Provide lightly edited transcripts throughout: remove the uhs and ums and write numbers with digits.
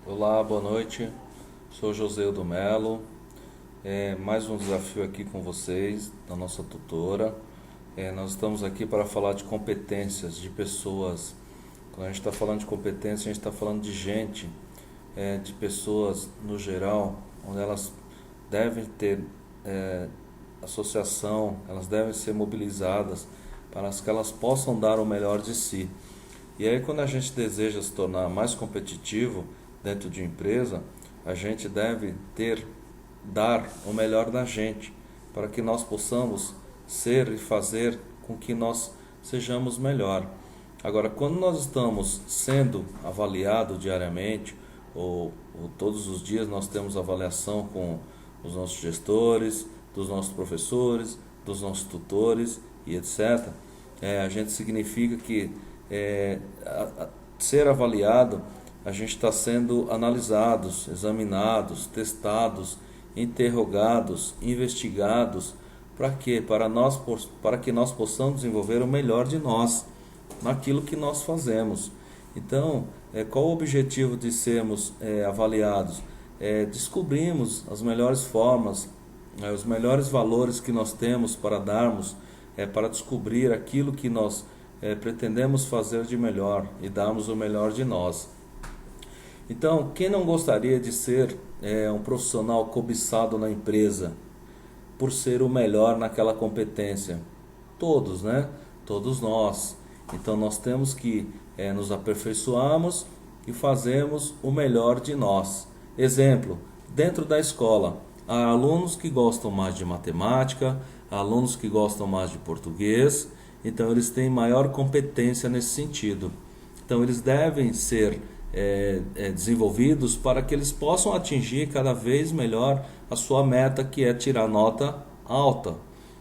Olá, boa noite. Sou José do Melo. Mais um desafio aqui com vocês, da nossa tutora. Nós estamos aqui para falar de competências de pessoas. Quando a gente está falando de competência, a gente está falando de gente, de pessoas no geral, onde elas devem ter associação, elas devem ser mobilizadas para que elas possam dar o melhor de si. E aí, quando a gente deseja se tornar mais competitivo dentro de uma empresa, a gente deve dar o melhor da gente, para que nós possamos ser e fazer com que nós sejamos melhor. Agora, quando nós estamos sendo avaliados diariamente, ou todos os dias nós temos avaliação com os nossos gestores, dos nossos professores, dos nossos tutores e etc., a gente significa que ser avaliado, a gente está sendo analisados, examinados, testados, interrogados, investigados. Para quê? Para que nós possamos desenvolver o melhor de nós naquilo que nós fazemos. Então, qual o objetivo de sermos avaliados? Descobrimos as melhores formas, os melhores valores que nós temos para darmos, para descobrir aquilo que nós pretendemos fazer de melhor e darmos o melhor de nós. Então, quem não gostaria de ser um profissional cobiçado na empresa por ser o melhor naquela competência? Todos, né? Todos nós. Então, nós temos que nos aperfeiçoarmos e fazermos o melhor de nós. Exemplo, dentro da escola, há alunos que gostam mais de matemática, há alunos que gostam mais de português, então eles têm maior competência nesse sentido. Então, eles devem ser desenvolvidos para que eles possam atingir cada vez melhor a sua meta, que é tirar nota alta.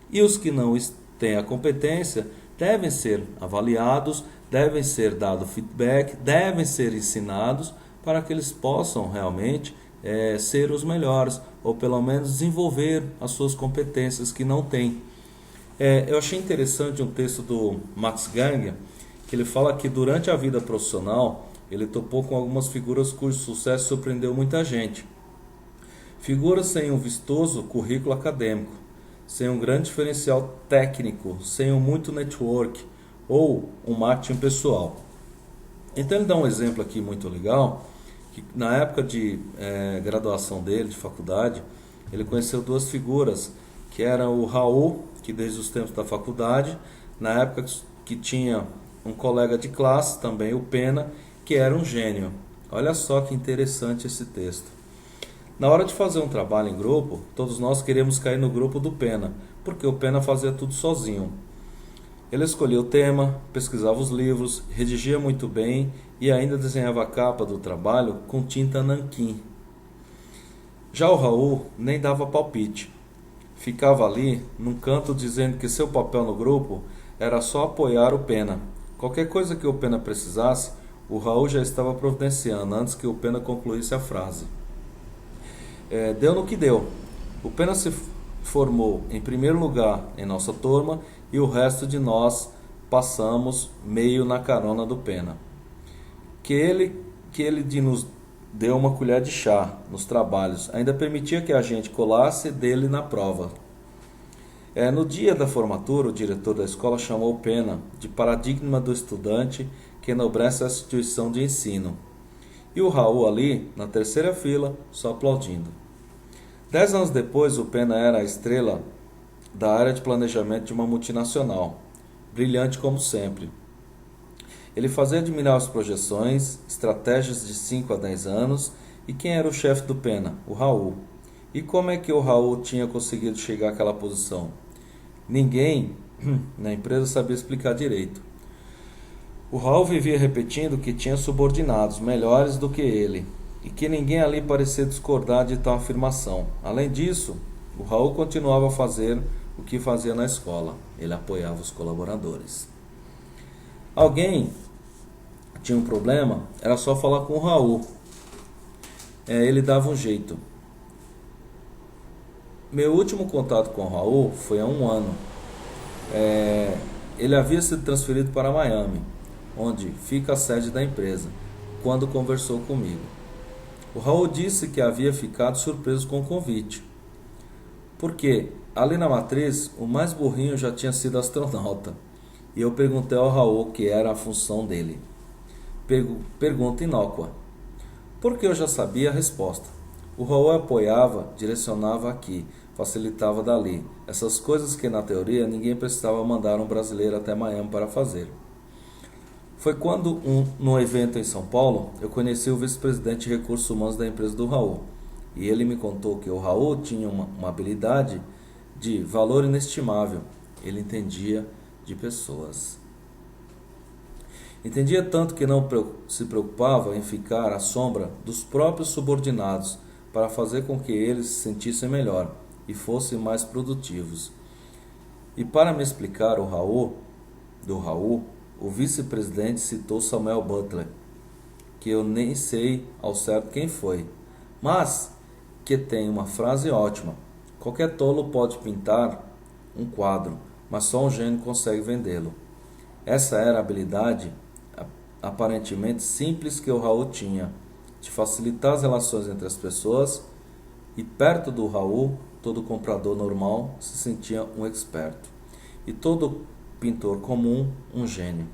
E os que não têm a competência devem ser avaliados, devem ser dado feedback, devem ser ensinados para que eles possam realmente ser os melhores, ou pelo menos desenvolver as suas competências que não têm. Eu achei interessante um texto do Max Gangler, que ele fala que durante a vida profissional ele topou com algumas figuras cujo sucesso surpreendeu muita gente. Figuras sem um vistoso currículo acadêmico, sem um grande diferencial técnico, sem um muito network ou um marketing pessoal. Então ele dá um exemplo aqui muito legal, que na época de graduação dele, de faculdade, ele conheceu duas figuras, que eram o Raul, que desde os tempos da faculdade, na época que tinha um colega de classe, também o Pena, que era um gênio. Olha só que interessante esse texto. Na hora de fazer um trabalho em grupo, todos nós queremos cair no grupo do Pena, porque o Pena fazia tudo sozinho. Ele escolhia o tema, pesquisava os livros, redigia muito bem e ainda desenhava a capa do trabalho com tinta nanquim. Já o Raul nem dava palpite. Ficava ali, num canto, dizendo que seu papel no grupo era só apoiar o Pena. Qualquer coisa que o Pena precisasse, o Raul já estava providenciando antes que o Pena concluísse a frase. Deu no que deu. O Pena se formou em primeiro lugar em nossa turma e o resto de nós passamos meio na carona do Pena. Que ele nos deu uma colher de chá nos trabalhos, ainda permitia que a gente colasse dele na prova. No dia da formatura, o diretor da escola chamou o Pena de paradigma do estudante que enobrece a instituição de ensino. E o Raul ali, na terceira fila, só aplaudindo. 10 anos depois, o Pena era a estrela da área de planejamento de uma multinacional, brilhante como sempre. Ele fazia admirar as projeções, estratégias de 5 a 10 anos, e quem era o chefe do Pena? O Raul. E como é que o Raul tinha conseguido chegar àquela posição? Ninguém na empresa sabia explicar direito. O Raul vivia repetindo que tinha subordinados melhores do que ele, e que ninguém ali parecia discordar de tal afirmação. Além disso, o Raul continuava a fazer o que fazia na escola. Ele apoiava os colaboradores. Alguém tinha um problema, era só falar com o Raul. Ele dava um jeito. Meu último contato com o Raul foi há um ano. Ele havia sido transferido para Miami, onde fica a sede da empresa, quando conversou comigo. O Raul disse que havia ficado surpreso com o convite, porque ali na matriz o mais burrinho já tinha sido astronauta. E eu perguntei ao Raul o que era a função dele. Pergunta inócua, porque eu já sabia a resposta. O Raul apoiava, direcionava aqui, facilitava dali. Essas coisas que na teoria ninguém precisava mandar um brasileiro até Miami para fazer. Foi quando, num evento em São Paulo, eu conheci o vice-presidente de recursos humanos da empresa do Raul. E ele me contou que o Raul tinha uma habilidade de valor inestimável. Ele entendia de pessoas. Entendia tanto que não se preocupava em ficar à sombra dos próprios subordinados para fazer com que eles se sentissem melhor e fossem mais produtivos. E para me explicar do Raul, o vice-presidente citou Samuel Butler, que eu nem sei ao certo quem foi, mas que tem uma frase ótima. Qualquer tolo pode pintar um quadro, mas só um gênio consegue vendê-lo. Essa era a habilidade aparentemente simples que o Raul tinha, de facilitar as relações entre as pessoas, e perto do Raul, todo comprador normal se sentia um experto, e todo pintor comum um gênio.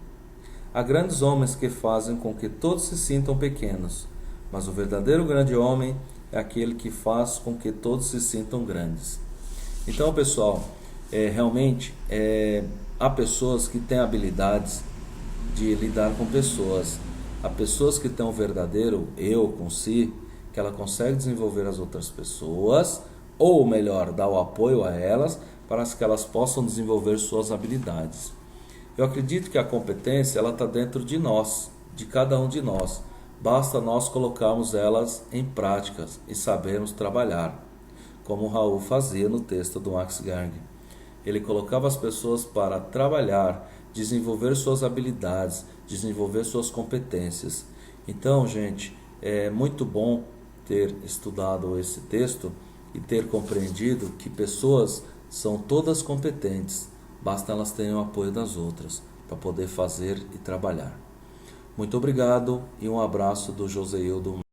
Há grandes homens que fazem com que todos se sintam pequenos, mas o verdadeiro grande homem é aquele que faz com que todos se sintam grandes. Então, pessoal, realmente há pessoas que têm habilidades de lidar com pessoas. Há pessoas que têm um verdadeiro eu com si, que ela consegue desenvolver as outras pessoas, ou melhor, dar o apoio a elas para que elas possam desenvolver suas habilidades. Eu acredito que a competência ela está dentro de nós, de cada um de nós. Basta nós colocarmos elas em práticas e sabermos trabalhar, como o Raul fazia no texto do Max Gang. Ele colocava as pessoas para trabalhar, desenvolver suas habilidades, desenvolver suas competências. Então, gente, é muito bom ter estudado esse texto e ter compreendido que pessoas são todas competentes, basta elas terem o apoio das outras para poder fazer e trabalhar. Muito obrigado e um abraço do Joseildo.